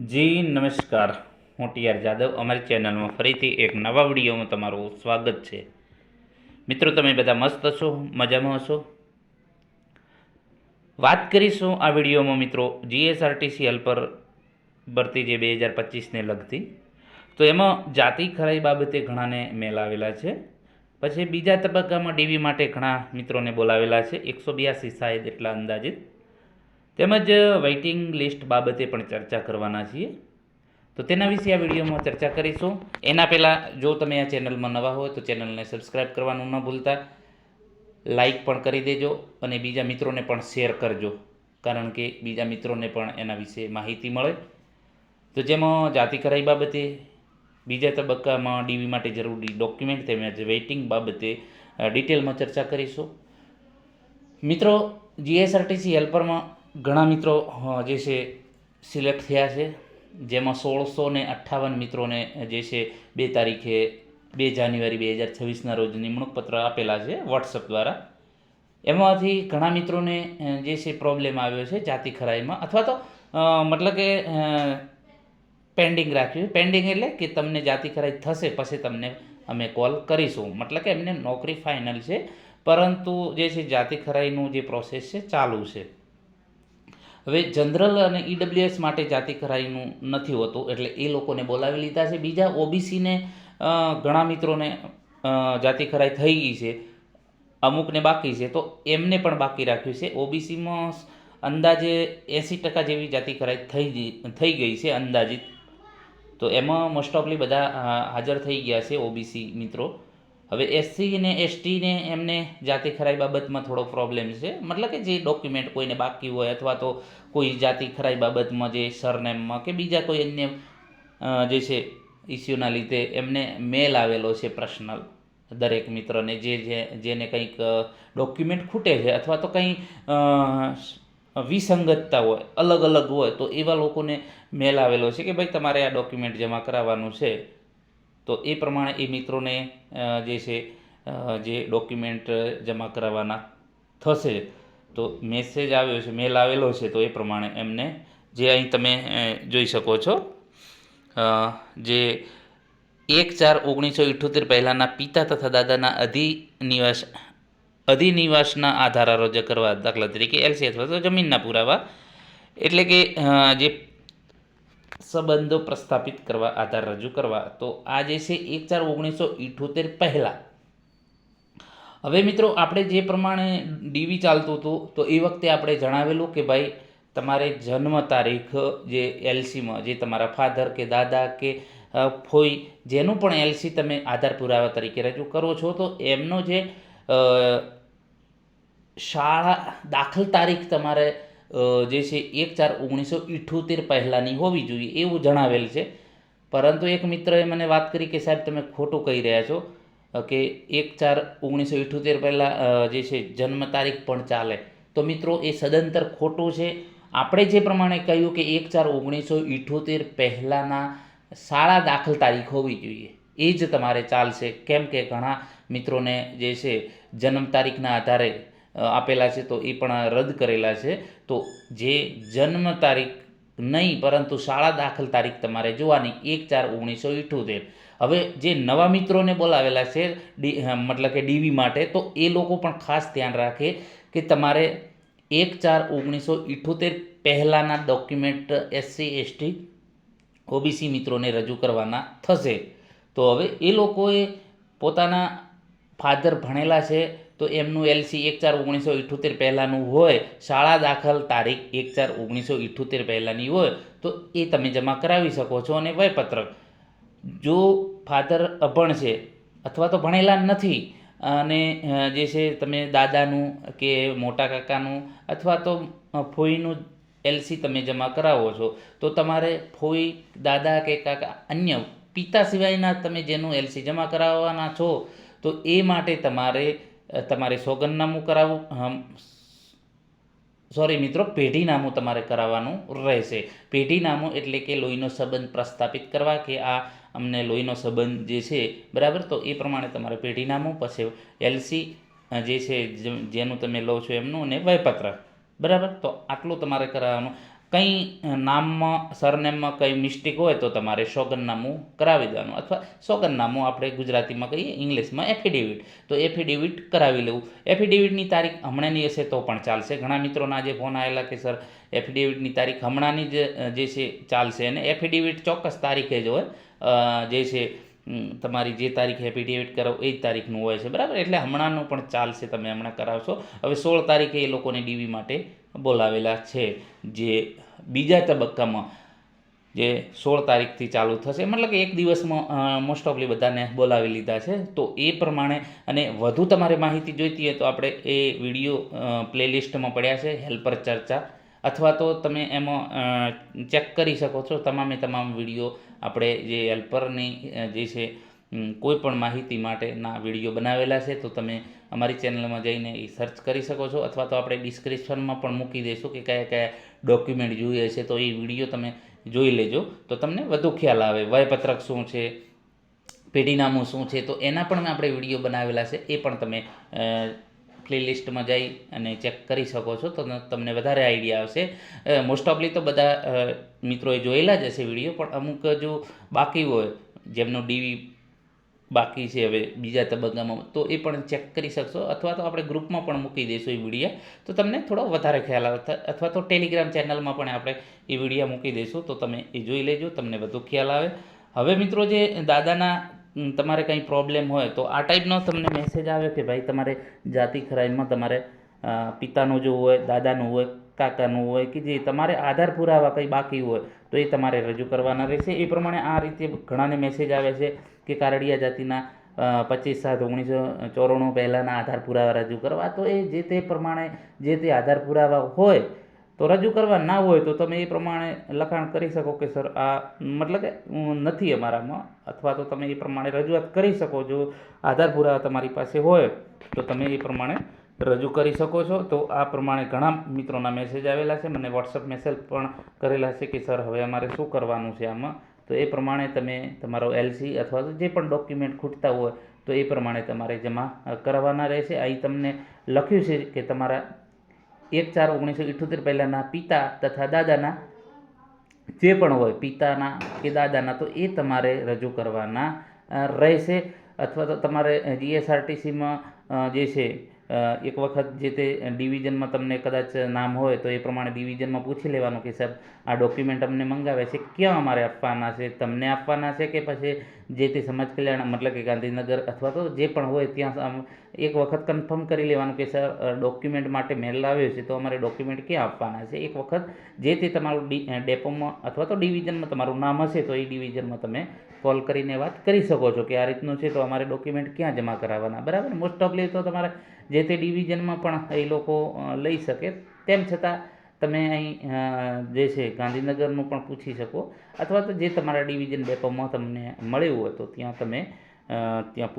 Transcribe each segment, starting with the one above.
જી નમસ્કાર, હું ટીઆર જાદવ. અમારી ચેનલમાં ફરીથી એક નવા વિડીયોમાં તમારું સ્વાગત છે. મિત્રો, તમે બધા મસ્ત હશો, મજામાં હશો? વાત કરીશું આ વિડીયોમાં મિત્રો જીએસઆરટીસી હેલ્પર ભરતી જે 2025ને લગતી. તો એમાં જાતિ ખરાઈ બાબતે ઘણાને મેલ આવેલા છે. પછી બીજા તબક્કામાં ડીવી માટે ઘણા મિત્રોને બોલાવેલા છે, 182 શાયદ એટલા અંદાજિત. તેમજ વેઇટિંગ લિસ્ટ બાબતે પણ ચર્ચા કરવાના છીએ. તો તેના વિશે આ વિડીયોમાં ચર્ચા કરીશું. એના પહેલાં જો તમે આ ચેનલમાં નવા હોય તો ચેનલને સબસ્ક્રાઈબ કરવાનું ન ભૂલતા, લાઈક પણ કરી દેજો અને બીજા મિત્રોને પણ શેર કરજો, કારણ કે બીજા મિત્રોને પણ એના વિશે માહિતી મળે. તો જેમાં જાતિ ખરાઈ બાબતે, બીજા તબક્કામાં ડીવી માટે જરૂરી ડોક્યુમેન્ટ તેમજ વેઇટિંગ બાબતે ડિટેલમાં ચર્ચા કરીશું. મિત્રો, જીએસઆરટીસી હેલ્પરમાં ઘણા મિત્રો જે છે સિલેક્ટ થયા છે, જેમાં 1658 મિત્રોને જે છે 2 તારીખે 2 જાન્યુઆરી 2026ના રોજ નિમણૂક પત્ર આપેલા છે વોટ્સઅપ દ્વારા. એમાંથી ઘણા મિત્રોને જે છે પ્રોબ્લેમ આવ્યો છે જાતિ ખરાઈમાં, અથવા તો મતલબ કે પેન્ડિંગ રાખ્યું. પેન્ડિંગ એટલે કે તમને જાતિ ખરાઈ થશે પછી તમને અમે કોલ કરીશું, મતલબ કે એમને નોકરી ફાઇનલ છે, પરંતુ જે છે જાતિ ખરાઈનું જે પ્રોસેસ છે ચાલુ છે. હવે જનરલ અને ઈડબ્લ્યુએસ માટે જાતિ ખરાઈનું નથી હોતું, એટલે એ લોકોને બોલાવી લીધા છે. બીજા ઓબીસીને ઘણા મિત્રોને જાતિ ખરાઈ થઈ ગઈ છે, અમુકને બાકી છે, તો એમને પણ બાકી રાખ્યું છે. ઓબીસીમાં અંદાજે 80% જેવી જાતિ ખરાઈ થઈ ગઈ છે અંદાજિત. તો એમાં મોસ્ટ ઓફલી બધા હાજર થઈ ગયા છે ઓબીસી મિત્રો. હવે એસસી ને એસટીને એમને જાતિ ખરાઈ બાબતમાં થોડો પ્રોબ્લેમ છે, મતલબ કે જે ડોક્યુમેન્ટ કોઈને બાકી હોય, અથવા તો કોઈ જાતિ ખરાઈ બાબતમાં જે સરનેમમાં કે બીજા કોઈ અન્ય જે છે ઇસ્યુના લીધે એમને મેલ આવેલો છે પર્સનલ દરેક મિત્રને, જેને કંઈક ડોક્યુમેન્ટ ખૂટે છે અથવા તો કંઈ વિસંગતતા હોય, અલગ અલગ હોય, તો એવા લોકોને મેલ આવેલો છે કે ભાઈ તમારે આ ડોક્યુમેન્ટ જમા કરાવવાનું છે. તો એ પ્રમાણે એ મિત્રોને જે છે જે ડોક્યુમેન્ટ જમા કરાવવાના થશે, તો મેસેજ આવ્યો છે, મેલ આવેલો છે, તો એ પ્રમાણે એમને જે અહીં તમે જોઈ શકો છો, જે 1/4/1978 પહેલાંના પિતા તથા દાદાના અધિનિવાસના આધાર રજૂ કરવા, દાખલા તરીકે એલસી અથવા તો જમીનના પુરાવા, એટલે કે જે સંબંધો પ્રસ્થાપિત કરવા, આધાર રજૂ કરવા. તો આ જે છે 1/4/1978 પહેલાં. હવે મિત્રો, આપણે જે પ્રમાણે ડીવી ચાલતું હતું, તો એ વખતે આપણે જણાવેલું કે ભાઈ તમારે જન્મ તારીખ જે એલસીમાં, જે તમારા ફાધર કે દાદા કે ફોઈ જેનું પણ એલસી તમે આધાર પુરાવા તરીકે રજૂ કરો છો, તો એમનો જે શાળા દાખલ તારીખ તમારે જે છે 1/4/1978 પહેલાંની હોવી જોઈએ એવું જણાવેલ છે. પરંતુ એક મિત્રએ મને વાત કરી કે સાહેબ તમે ખોટું કહી રહ્યા છો, કે 1/4/1978 પહેલાં જે છે જન્મ તારીખ પણ ચાલે. તો મિત્રો, એ સદંતર ખોટું છે. આપણે જે પ્રમાણે કહ્યું કે 1/4/1978 પહેલાંના શાળા દાખલ તારીખ હોવી જોઈએ, એ જ તમારે ચાલશે. કેમ કે ઘણા મિત્રોને જે છે જન્મ તારીખના આધારે આપેલા છે, તો એ પણ રદ કરેલા છે. તો જે જન્મ તારીખ નહીં, પરંતુ શાળા દાખલ તારીખ તમારે જોવાની 1/4/1978. હવે જે નવા મિત્રોને બોલાવેલા છે મતલબ કે ડીવી માટે, તો એ લોકો પણ ખાસ ધ્યાન રાખે કે તમારે 1/4/1978 પહેલાંના ડોક્યુમેન્ટ એસસી એસટી ઓબીસી મિત્રોને રજૂ કરવાના થશે. તો હવે એ લોકોએ પોતાના ફાધર ભણેલા છે, તો એમનું એલસી 1/4/1978 પહેલાંનું હોય, શાળા દાખલ તારીખ 1/4/1978 પહેલાંની હોય, તો એ તમે જમા કરાવી શકો છો. અને વયપત્રક, જો ફાધર અભણ છે અથવા તો ભણેલા નથી, અને જે છે તમે દાદાનું કે મોટા કાકાનું અથવા તો ફોઈનું એલસી તમે જમા કરાવો છો, તો તમારે ફોઈ, દાદા કે કાકા, અન્ય પિતા સિવાયના તમે જેનું એલસી જમા કરાવવાના છો, તો એ માટે તમારે સોગંદનામું કરાવવું, મિત્રો, પેઢીનામું તમારે કરાવવાનું રહેશે. પેઢીનામું એટલે કે લોહીનો સંબંધ પ્રસ્થાપિત કરવા, કે આ અમને લોહીનો સંબંધ જે છે, બરાબર, તો એ પ્રમાણે તમારે પેઢીનામું, પછી એલસી જે છે જેનું તમે લો છો એમનું, અને વયપત્રક, બરાબર. તો આટલું તમારે કરાવવાનું. કંઈ નામમાં સરનેમમાં કંઈ મિસ્ટેક હોય તો તમારે સોગંદનામું કરાવી દેવાનું, અથવા સોગંદનામું આપણે ગુજરાતીમાં કહીએ, ઇંગ્લિશમાં એફિડેવિટ, તો એફિડેવિટ કરાવી લેવું. એફિડેવિટની તારીખ હમણાંની હશે તો પણ ચાલશે. ઘણા મિત્રોના જે ફોન આવેલા કે સર એફિડેવિટની તારીખ હમણાંની જે છે ચાલશે, અને એફિડેવિટ ચોક્કસ તારીખે જ હોય, જે છે તમારી જે તારીખે એફિડેવિટ કરાવો એ જ તારીખનું હોય છે, બરાબર. એટલે હમણાંનું પણ ચાલશે, તમે હમણાં કરાવશો. હવે 16 તારીખે એ લોકોને ડીવી માટે બોલાવેલા છે, જે બીજા તબક્કામાં જે 16 તારીખથી ચાલુ થશે, મતલબ કે એક દિવસમાં મોસ્ટ ઓફલી બધાને બોલાવી લીધા છે. તો એ પ્રમાણે, અને વધુ તમારે માહિતી જોઈતી હોય તો આપણે એ વિડીયો પ્લેલિસ્ટમાં પડ્યા છે, હેલ્પર ચર્ચા, અથવા તો તમે એમાં ચેક કરી શકો છો. તમામ વિડીયો આપણે જે હેલ્પરની જે છે કોઈ પણ માહિતી માટેના વિડીયો બનાવેલા છે, તો તમે અમારી ચેનલમાં જઈને એ સર્ચ કરી શકો છો, અથવા તો આપણે ડિસ્ક્રિપ્શનમાં પણ મૂકી દઈશું કે કયા કયા ડોક્યુમેન્ટ જોઈએ છે, તો એ વિડીયો તમે જોઈ લેજો તો તમને વધુ ખ્યાલ આવે. વયપત્રક શું છે, પેઢીનામું શું છે, તો એના પણ આપણે વિડીયો બનાવેલા છે, એ પણ તમે પ્લેલિસ્ટમાં જઈ અને ચેક કરી શકો છો, તો તમને વધારે આઈડિયા આવશે. મોસ્ટ ઓફલી તો બધા મિત્રોએ જોયેલા જ હશે વિડીયો, પણ અમુક જો બાકી હોય, જેમનો ડીવી બાકી છે હવે બીજા તબક્કામાં, તો એ પણ ચેક કરી શકશો, અથવા તો આપણે ગ્રુપમાં પણ મૂકી દઈશું એ વિડીયા, તો તમને થોડો વધારે ખ્યાલ આવે, અથવા તો ટેલિગ્રામ ચેનલમાં પણ આપણે એ વિડીયા મૂકી દઈશું, તો તમે એ જોઈ લેજો, તમને વધુ ખ્યાલ આવે. હવે મિત્રો, જે દાદાના તમારે કંઈ પ્રોબ્લેમ હોય તો આ ટાઈપનો તમને મેસેજ આવે કે ભાઈ તમારે જાતિ ખરાઈમાં તમારે પિતાનું જો હોય, દાદાનું હોય, કાકાનું હોય, કે જે તમારે આધાર પુરાવા કંઈ બાકી હોય તો એ તમારે રજૂ કરવાના રહેશે. એ પ્રમાણે આ રીતે ઘણાને મેસેજ આવે છે કે કારડિયા જાતિના 25/7/1994 પહેલાંના આધાર પુરાવા રજૂ કરવા, તો એ જે તે પ્રમાણે જે તે આધાર પુરાવા હોય તો રજૂ કરવા, ના હોય તો તમે એ પ્રમાણે લખાણ કરી શકો કે સર આ મતલબ કે નથી અમારામાં, અથવા તો તમે એ પ્રમાણે રજૂઆત કરી શકો. જો આધાર પુરાવા તમારી પાસે હોય તો તમે એ પ્રમાણે રજૂ કરી શકો છો. તો આ પ્રમાણે ઘણા મિત્રોના મેસેજ આવેલા છે, મને વોટ્સઅપ મેસેજ પણ કરેલા છે કે સર હવે અમારે શું કરવાનું છે આમાં. તો એ પ્રમાણે તમે તમારો એલસી અથવા તો જે પણ ડોક્યુમેન્ટ ખૂટતા હોય તો એ પ્રમાણે તમારે જમા કરવાના રહેશે. અહીં તમને લખ્યું છે કે તમારા 1/4/1978 પહેલાંના પિતા તથા દાદાના જે પણ હોય, પિતાના કે દાદાના, તો એ તમારે રજૂ કરવાના રહેશે. અથવા તો તમારે જીએસઆરટીસીમાં જે છે એક વખત જે તે ડિવિઝનમાં તમને કદાચ નામ હોય તો એ પ્રમાણે ડિવિઝનમાં પૂછી લેવાનું કે સર આ ડોક્યુમેન્ટ અમને મંગાવે છે, ક્યાં અમારે આપવાના છે, તમને આપવાના છે કે પછી જે તે સમાજ કલ્યાણ મતલબ કે ગાંધીનગર અથવા તો જે પણ હોય ત્યાં એક વખત કન્ફર્મ કરી લેવાનું કે સર ડોક્યુમેન્ટ માટે મેલ આવ્યો છે તો અમારે ડોક્યુમેન્ટ ક્યાં આપવાના છે. એક વખત જે તે તમારું ડેપોમાં અથવા તો ડિવિઝનમાં તમારું નામ હશે તો એ ડિવિઝનમાં તમે કોલ કરીને વાત કરી શકો છો કે આ રીતનું છે, તો અમારે ડોક્યુમેન્ટ ક્યાં જમા કરાવવાના, બરાબર. મોસ્ટ ઓફલી તો તમારે જે તે ડિવિઝનમાં પણ એ લોકો લઈ શકે, તેમ છતાં તમે અહીં જે છે ગાંધીનગરનું પણ પૂછી શકો, અથવા તો જે તમારા ડિવિઝન ડેપોમાં તમને મળ્યું હોય તો ત્યાં તમે ત્યાં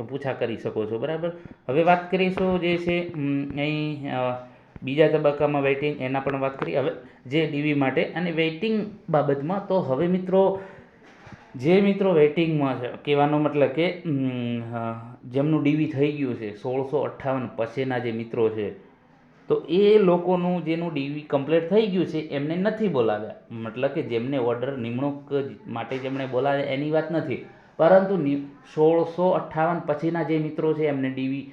પૂછા કરી શકો છો, બરાબર. હવે વાત કરીશું જે છે અહીં બીજા તબક્કામાં વેઇટિંગ, એના પણ વાત કરી. હવે જે ડીવી માટે અને વેઇટિંગ બાબતમાં, તો હવે મિત્રો જે મિત્રો વેઇટિંગમાં છે, કહેવાનો મતલબ કે જેમનું ડીવી થઈ ગયું છે 1658 પછીના જે મિત્રો છે, તો એ લોકોનું જેનું ડીવી કમ્પ્લીટ થઈ ગયું છે એમને નથી બોલાવ્યા. મતલબ કે જેમને ઓર્ડર નિમણૂક માટે જેમણે બોલાવ્યા એની વાત નથી, પરંતુ 1658 પછીના જે મિત્રો છે એમને ડીવી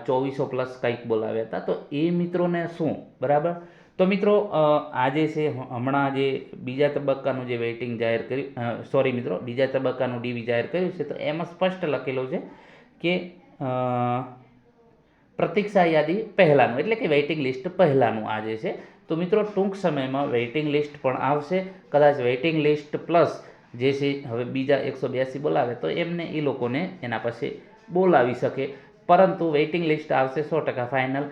2400+ કંઈક બોલાવ્યા હતા. તો એ મિત્રોને શું, બરાબર. તો મિત્રો આજે છે હમણાં જે બીજા તબક્કાનું જે વેઇટિંગ જાહેર કર્યું, સોરી મિત્રો, બીજા તબક્કાનું ડીવી જાહેર કર્યું છે, તો એમાં સ્પષ્ટ લખેલું છે કે પ્રતીક્ષા યાદી પહેલાંનું, એટલે કે વેઇટિંગ લિસ્ટ પહેલાંનું આજે છે. તો મિત્રો ટૂંક સમયમાં વેઇટિંગ લિસ્ટ પણ આવશે. કદાચ વેઇટિંગ લિસ્ટ પ્લસ જે છે હવે બીજા 182 બોલાવે તો એમને એ લોકોને એના પાસે બોલાવી શકે, પરંતુ વેઇટિંગ લિસ્ટ આવશે 100% ફાઇનલ.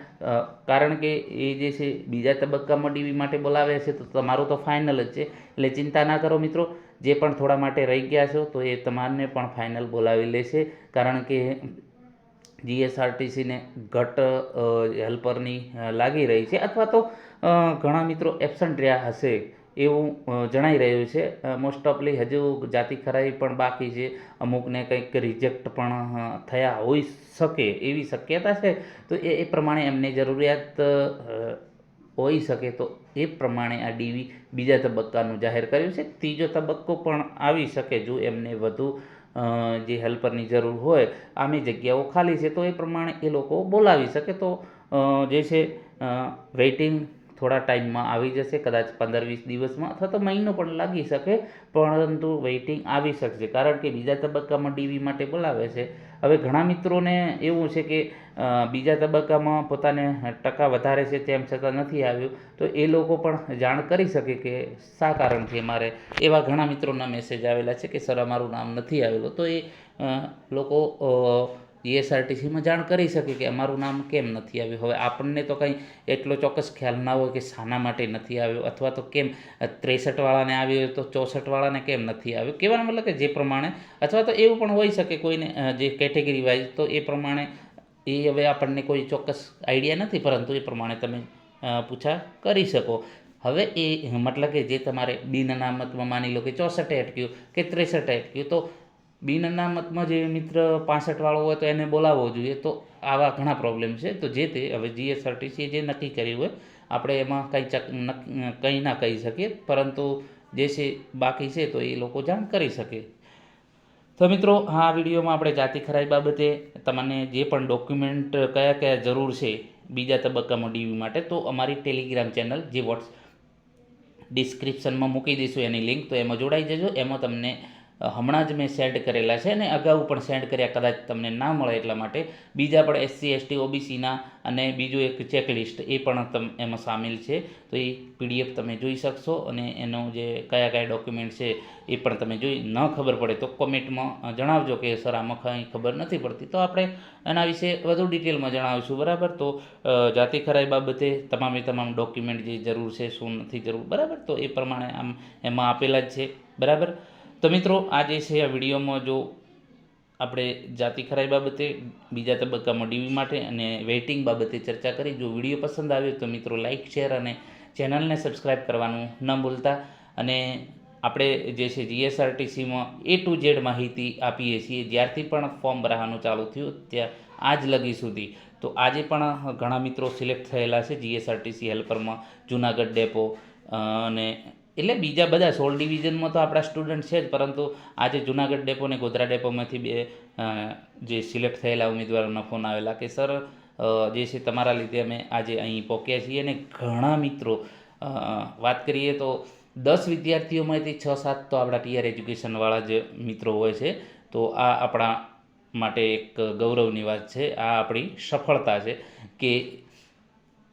કારણ કે એ જે છે બીજા તબક્કામાં ડીવી માટે બોલાવે છે તો તમારું તો ફાઇનલ જ છે, એટલે ચિંતા ના કરો મિત્રો. જે પણ થોડા માટે રહી ગયા છો તો એ તમારને પણ ફાઇનલ બોલાવી લેશે, કારણ કે જીએસઆરટીસીને ઘટ હેલ્પરની લાગી રહી છે, અથવા તો ઘણા મિત્રો એબસન્ટ રહ્યા હશે એવું જણાઈ રહ્યું છે. મોસ્ટ ઓફલી હજુ જાતિ ખરાઈ પણ બાકી છે, અમુકને કંઈક રિજેક્ટ પણ થયા હોઈ શકે એવી શક્યતા છે. તો એ પ્રમાણે એમને જરૂરિયાત હોઈ શકે તો એ પ્રમાણે આ ડીવી બીજા તબક્કાનું જાહેર કર્યું છે. ત્રીજો તબક્કો પણ આવી શકે જો એમને વધુ જે હેલ્પરની જરૂર હોય, આમી જગ્યાઓ ખાલી છે તો એ પ્રમાણે એ લોકો બોલાવી શકે. તો જે છે વેઇટિંગ થોડા ટાઈમમાં આવી જશે, કદાચ 15-20 દિવસમાં અથવા તો મહિનો પણ લાગી શકે, પરંતુ વેઇટિંગ આવી શકશે કારણ કે બીજા તબક્કામાં ડીવી માટે બોલાવે છે. હવે ઘણા મિત્રોને એવું છે કે બીજા તબક્કામાં પોતાને ટકા વધારે છે તેમ છતાં નથી આવ્યું, તો એ લોકો પણ જાણ કરી શકે કે શા કારણથી મારે. એવા ઘણા મિત્રોના મેસેજ આવેલા છે કે સર અમારું નામ નથી આવેલું, તો એ લોકો જીએસઆરટીસીમાં જાણ કરી શકે કે અમારું નામ કેમ નથી આવ્યું. હવે આપણને તો કંઈ એટલો ચોક્કસ ખ્યાલ ના હોય કે શાના માટે નથી આવ્યો, અથવા તો કેમ 63વાળાને આવ્યો હોય તો 64વાળાને કેમ નથી આવ્યો. કહેવાનો મતલબ કે જે પ્રમાણે, અથવા તો એવું પણ હોઈ શકે કોઈને જે કેટેગરી વાઇઝ, તો એ પ્રમાણે એ હવે આપણને કોઈ ચોક્કસ આઈડિયા નથી, પરંતુ એ પ્રમાણે તમે પૂછા કરી શકો. હવે એ મતલબ કે જે તમારે બિન અનામતમાં માની લો કે 64 અટક્યું કે 63 અટક્યું, તો બિન અનામતમાં જે મિત્ર 65વાળો હોય તો એને બોલાવવો જોઈએ. તો આવા ઘણા પ્રોબ્લેમ છે. તો જે તે હવે જીએસઆરટીસીએ જે નક્કી કર્યું હોય આપણે એમાં કંઈ ના કહી શકીએ, પરંતુ જે છે બાકી છે તો એ લોકો જાણ કરી શકે. તો મિત્રો, આ વિડીયોમાં આપણે જાતિ ખરાઈ બાબતે તમને જે પણ ડોક્યુમેન્ટ કયા જરૂર છે બીજા તબક્કામાં ડીવી માટે, તો અમારી ટેલિગ્રામ ચેનલ જે ડિસ્ક્રિપ્શનમાં મૂકી દઈશું એની લિંક, તો એમાં જોડાઈ જજો. એમાં તમને હમણાં જ મેં સેન્ડ કરેલા છે અને અગાઉ પણ સેન્ડ કર્યા, કદાચ તમને ના મળે એટલા માટે. બીજા પણ SC ST OBCના અને બીજું એક ચેકલિસ્ટ એ પણ એમાં સામેલ છે. તો એ PDF તમે જોઈ શકશો અને એનું જે કયા ડોક્યુમેન્ટ છે એ પણ તમે જોઈ. ન ખબર પડે તો કોમેન્ટમાં જણાવજો કે સર આમાં કંઈ ખબર નથી પડતી, તો આપણે એના વિશે વધુ ડિટેલમાં જણાવીશું. બરાબર. તો જાતિ ખરાઈ બાબતે તમામ ડોક્યુમેન્ટ જે જરૂર છે, શું નથી જરૂર, બરાબર, તો એ પ્રમાણે એમાં આપેલા જ છે. બરાબર. તો મિત્રો, આ જે છે આ વિડીયોમાં જો આપણે જાતિ ખરાઈ બાબતે બીજા તબક્કામાં ડીવી માટે અને વેઇટિંગ બાબતે ચર્ચા કરી. જો વિડીયો પસંદ આવ્યો તો મિત્રો લાઇક, શેર અને ચેનલને સબસ્ક્રાઈબ કરવાનું ન ભૂલતા. અને આપણે જે છે જીએસઆરટીસીમાં A to Z માહિતી આપીએ છીએ, જ્યારથી પણ ફોર્મ ભરવાનું ચાલુ થયું ત્યાં આજ લગી સુધી. તો આજે પણ ઘણા મિત્રો સિલેક્ટ થયેલા છે જીએસઆરટીસી હેલ્પરમાં, જુનાગઢ ડેપો અને એટલે બીજા બધા 16 ડિવિઝનમાં તો આપણા સ્ટુડન્ટ છે જ, પરંતુ આજે જુનાગઢ ડેપો અને ગોધરા ડેપોમાંથી બે જે સિલેક્ટ થયેલા ઉમેદવારોના ફોન આવેલા કે સર જે છે તમારા લીધે અમે આજે અહીં પહોંચ્યા છીએ. અને ઘણા મિત્રો વાત કરીએ તો 10 વિદ્યાર્થીઓમાંથી 6-7 તો આપણા ટીઆર એજ્યુકેશનવાળા જ મિત્રો હોય છે. તો આ આપણા માટે એક ગૌરવની વાત છે, આ આપણી સફળતા છે કે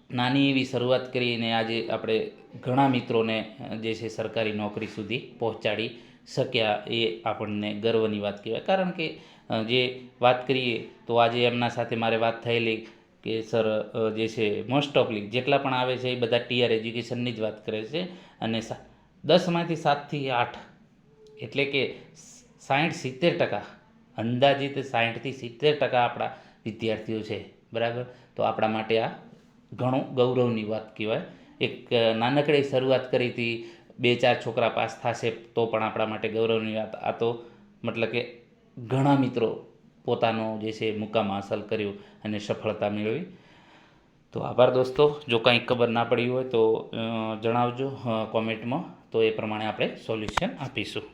નાની એવી શરૂઆત કરીને આજે આપણે ઘણા મિત્રોને જે છે સરકારી નોકરી સુધી પહોંચાડી શક્યા. એ આપણને ગર્વની વાત કહેવાય. કારણ કે જે વાત કરીએ તો આજે એમના સાથે મારે વાત થયેલી કે સર જે છે મોસ્ટ ઓફલી જેટલા પણ આવે છે એ બધા ટીઆર એજ્યુકેશનની જ વાત કરે છે. અને 10માંથી 7થી 8 એટલે કે 60-70% અંદાજિત 60-70% આપણા વિદ્યાર્થીઓ છે. બરાબર. તો આપણા માટે આ ઘણું ગૌરવની વાત કહેવાય. એક નાનકડી શરૂઆત કરી હતી, 2-4 છોકરા પાસ થશે તો પણ આપણા માટે ગૌરવની વાત. આ તો મતલબ કે ઘણા મિત્રો પોતાનો જે છે મુકામ હાંસલ કર્યું અને સફળતા મેળવી. તો આભાર દોસ્તો. જો કંઈ ખબર ના પડી હોય તો જણાવજો કોમેન્ટમાં, તો એ પ્રમાણે આપણે સોલ્યુશન આપીશું.